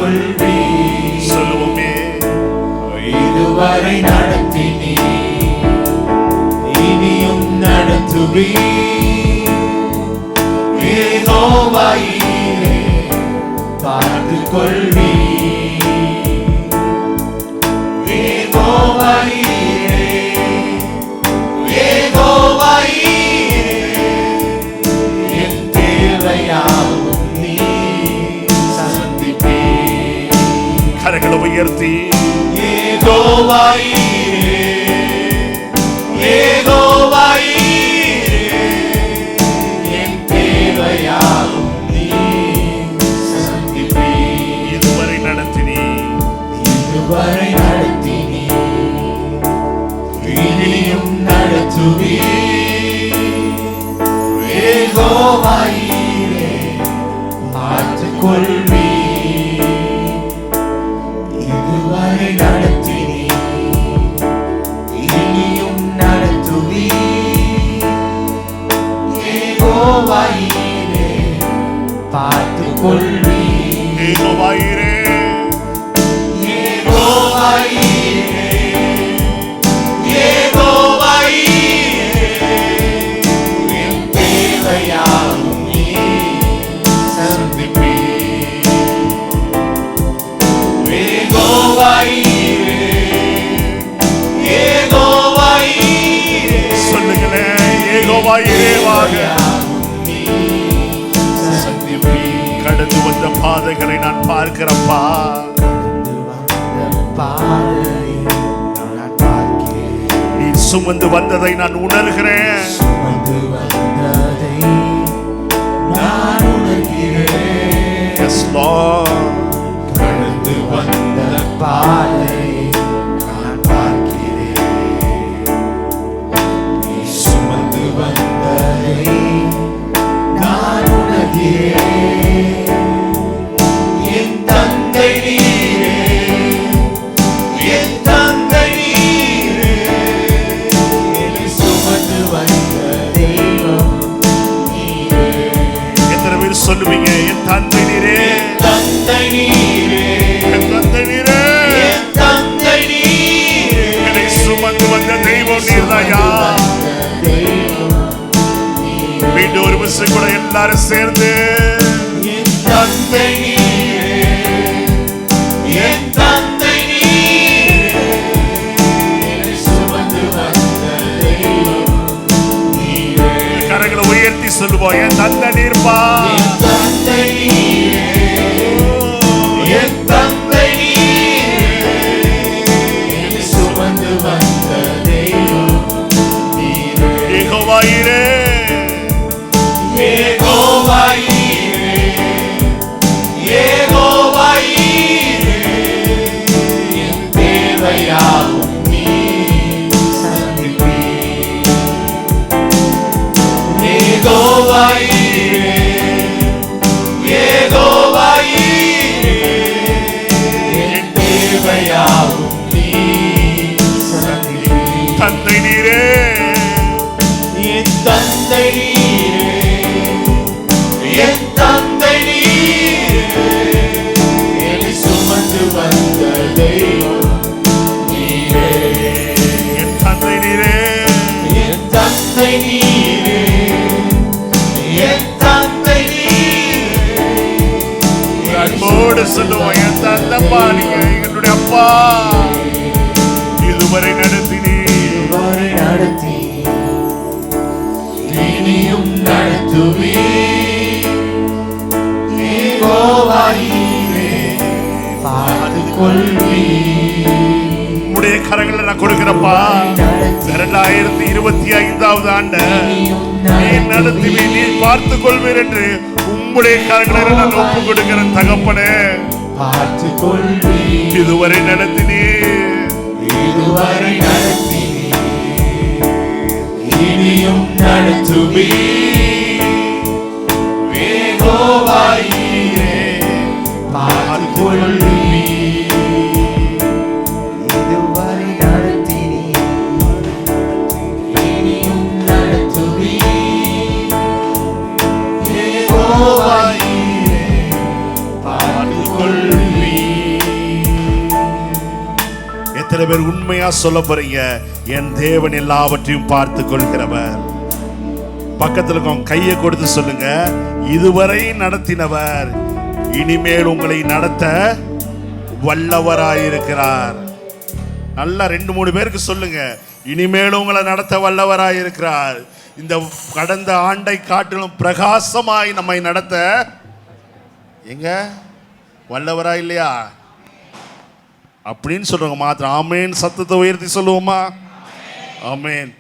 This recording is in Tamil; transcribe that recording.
கொள்வி. சொல்லுவோமே, இதுவரை நடத்தினீ, இனியும் நடத்துவி. யெகோவா ஈரே, பார்த்து கொள்வி. யெகோவா ஈரே, யெகோவா ஈரே, என் தேவையாவும் நீ சந்திப்பே. கரங்களை உயர்த்தி யெகோவா ஈரே, யெகோவா ஈரே, என் தேவையாவும் நீ சந்திப்பே. இதுவரை நடத்தினீ, இதுவரை நடத்தினீ, இனியும் நடத்துவி. யெகோவா ஈரே, பார்த்து கொள்வி. இதுவரை நடத்தினீ, இனியும் நடத்துவி. யெகோவா ஈரே, பார்த்து கொள்வி. யெகோவா ஈரே, யெகோவா ஈரே, யெகோவா ஈரே, என் தேவையாவும் நீ சந்திப்பே. யெகோவா ஈரே, யெகோவா ஈரே, சொல்லுங்களேன், யெகோவா ஈரேவாக நீ சந்திப்பே. கடந்து வந்த பாதைகளை நான் பார்க்கிறப்பா. பாதையை நான் பார்க்கிறேன். நீ சுமந்து வந்ததை நான் உணர்கிறேன். சுமந்து வந்ததை நான் உணர்கிறேன். Yes, Lord. கடந்து வந்த பாதையை நான் பார்க்கிறேன். நீ சுமந்து வந்ததை நான் உணர்கிறேன். என் தந்தை நீரே, என் தந்தை நீரே, என்னை சுமந்து வந்த தெய்வம் நீரே. எத்தனை பேர் சொல்லுவீங்க, என் தந்தை நீரே, என் தந்தை நீரே, என் தந்தை நீரே, என் தந்தை நீரே, என்னை சுமந்து வந்த தெய்வம் நீர்தாயா. தெய்வம் நீரே. மீண்டும் ஒரு விஷயம் கூட எல்லாரும் சேர்ந்து, என் தந்தை நீரே, என் தந்தை நீரே, என்னை சுமந்து வந்த தெய்வம் நீரே. கரங்களை உயர்த்தி சொல்லுவோம், என் தந்தை நீர்ப்பா. என் தந்தை நீரே, என் தந்தை நீரே, என்னை சுமந்து வந்த தெய்வம் நீரே. யெகோவா ஈரே, யெகோவா ஈரே, யெகோவா ஈரே, என் தேவையாவும் நீ சந்திப்பே. யெகோவா ஈரே, யெகோவா ஈரே, என் தேவையாவும் நீ சந்திப்பே. தந்தை நீரே, என் தந்தை நீரே, என் தந்தை நீரே, என்னை சுமந்து வந்த தெய்வம் நீரே. என் தந்தை நீரே, என் தந்தை நீரே, என் தந்தை நீரே, அன்போடு சொல்லுவோம், என் தந்தைப்பா நீங்க எங்களுடைய அப்பா. இதுவரை நடத்தினீ, இதுவரை நடத்தி இனியும் நடத்துவி. யெகோவா ஈரே, பார்த்து கொள்வி. உடைய கரங்களை நான் கொடுக்கிறப்பா. 2025 ஆண்டு நீ நடத்துவி, நீ பார்த்து கொள்வீர் என்று உம்முடைய கரங்களை நான் ஒப்பு கொடுக்கிறேன் தகப்பனே. பார்த்து கொள்வி. இதுவரை நடத்தினீ, இதுவரை நடத்தி இனியும் நடத்துவி. யெகோவா ஈரே, பார்த்து கொள்வி. இதுவரை நடத்தினீ, இனியும் நடத்துவி. யெகோவா ஈரே, பார்த்து கொள்வி. எத்தனை பேர் உண்மையா சொல்ல போறீங்க? என் தேவன் எல்லாவற்றையும் பார்த்து கொள்கிறவர். பக்கத்துல இருக்கவங்க கையை கொடுத்து சொல்லுங்க, இதுவரை நடத்தினவர் இனிமேல் உங்களை நடத்த வல்லவராயிருக்கிறார். நல்லா 2-3 பேருக்கு சொல்லுங்க, இனிமேல் உங்களை நடத்த வல்லவராயிருக்கிறார். இந்த கடந்த ஆண்டை காட்டிலும் பிரகாசமாய் நம்மை நடத்த எங்க வல்லவரா இல்லையா அப்படின்னு சொல்றவங்க மாத்திரம் ஆமேன் சத்தத்தை உயர்த்தி சொல்லுவோமா? ஆமேன்.